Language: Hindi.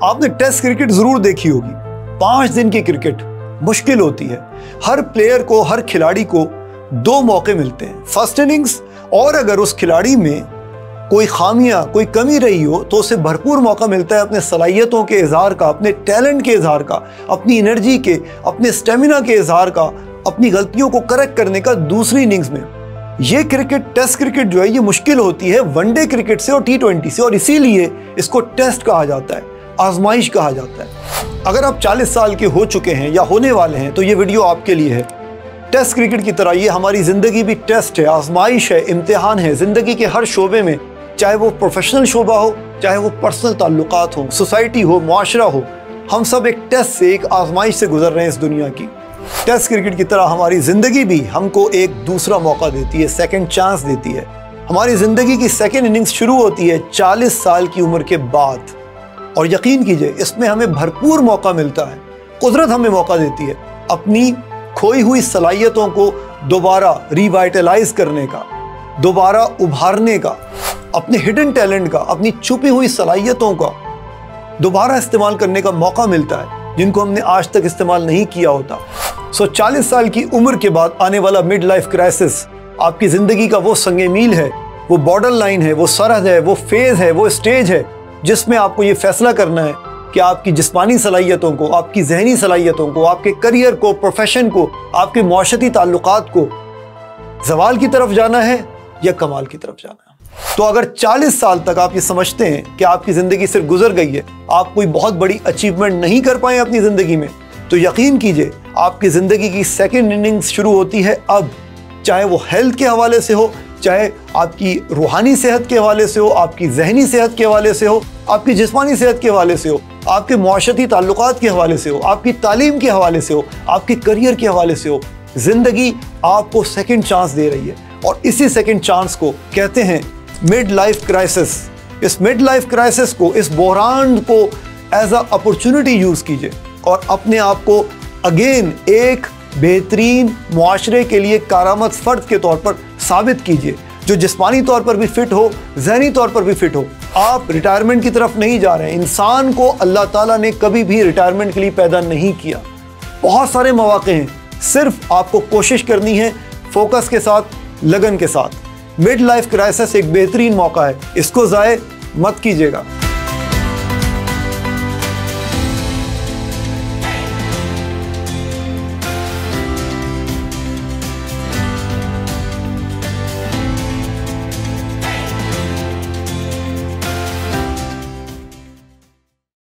आपने टेस्ट क्रिकेट जरूर देखी होगी। 5 दिन की क्रिकेट मुश्किल होती है। हर प्लेयर को, हर खिलाड़ी को 2 मौके मिलते हैं, फर्स्ट इनिंग्स, और अगर उस खिलाड़ी में कोई खामियां, कोई कमी रही हो तो उसे भरपूर मौका मिलता है अपने सलाहियतों के इजहार का, अपने टैलेंट के इजहार का, अपनी एनर्जी के, अपने स्टेमिना के इजहार का, अपनी गलतियों को करेक्ट करने का दूसरी इनिंग्स में। ये क्रिकेट, टेस्ट क्रिकेट जो है, ये मुश्किल होती है वनडे क्रिकेट से और T20 से, और इसीलिए इसको टेस्ट कहा जाता है, आजमाइश कहा जाता है। अगर आप 40 साल के हो चुके हैं या होने वाले हैं तो ये वीडियो आपके लिए है। टेस्ट क्रिकेट की तरह ये हमारी ज़िंदगी भी टेस्ट है, आजमाइश है, इम्तिहान है। ज़िंदगी के हर शोबे में, चाहे वो प्रोफेशनल शोबा हो, चाहे वो पर्सनल ताल्लुकात हो, सोसाइटी हो, मुआशरा हो, हम सब एक टेस्ट से, एक आजमाइश से गुजर रहे हैं इस दुनिया की। टेस्ट क्रिकेट की तरह हमारी ज़िंदगी भी हमको एक दूसरा मौका देती है, सेकंड चांस देती है। हमारी ज़िंदगी की सेकंड इनिंग्स शुरू होती है 40 साल की उम्र के बाद, और यकीन कीजिए इसमें हमें भरपूर मौका मिलता है। कुदरत हमें मौका देती है अपनी खोई हुई सलाहियतों को दोबारा रिवाइटलाइज करने का, दोबारा उभारने का, अपने हिडन टैलेंट का, अपनी छुपी हुई सलाहियतों का दोबारा इस्तेमाल करने का मौका मिलता है जिनको हमने आज तक इस्तेमाल नहीं किया होता। 40 साल की उम्र के बाद आने वाला मिड लाइफ क्राइसिस आपकी ज़िंदगी का वो संगे मील है, वो बॉर्डर लाइन है, वो सरहद है, वो फेज़ है, वो स्टेज है जिसमें आपको ये फैसला करना है कि आपकी जिस्मानी सलाहियतों को, आपकी जहनी सलाहियतों को, आपके करियर को, प्रोफेशन को, आपके मुआशरती ताल्लुकात को ज़वाल की तरफ जाना है या कमाल की तरफ जाना है। तो अगर 40 साल तक आप ये समझते हैं कि आपकी ज़िंदगी सिर्फ गुजर गई है, आप कोई बहुत बड़ी अचीवमेंट नहीं कर पाए अपनी ज़िंदगी में, तो यकीन कीजिए आपकी ज़िंदगी की सेकंड इनिंग्स शुरू होती है अब। चाहे वो हेल्थ के हवाले से हो, चाहे आपकी रूहानी सेहत के हवाले से हो, आपकी जहनी सेहत के हवाले से हो, आपकी जिस्मानी सेहत के हवाले से हो, आपके मुआशरती ताल्लुकात के हवाले से हो, आपकी तालीम के हवाले से हो, आपके करियर के हवाले से हो। ज़िंदगी आपको सेकंड चांस दे रही है, और इसी सेकंड चांस को कहते हैं मिड लाइफ क्राइसिस। इस मिड लाइफ क्राइसिस को, इस बहरान को एज अ अपॉर्चुनिटी यूज़ कीजिए और अपने आप को अगेन एक बेहतरीन मुआशरे के लिए कारामद फ़र्द के तौर पर साबित कीजिए, जो जिस्मानी तौर पर भी फिट हो, जहनी तौर पर भी फिट हो। आप रिटायरमेंट की तरफ नहीं जा रहे हैं। इंसान को अल्लाह ताला ने कभी भी रिटायरमेंट के लिए पैदा नहीं किया। बहुत सारे मौके हैं, सिर्फ आपको कोशिश करनी है फोकस के साथ, लगन के साथ। मिड लाइफ क्राइसिस एक बेहतरीन मौका है, इसको ज़ाय मत कीजिएगा।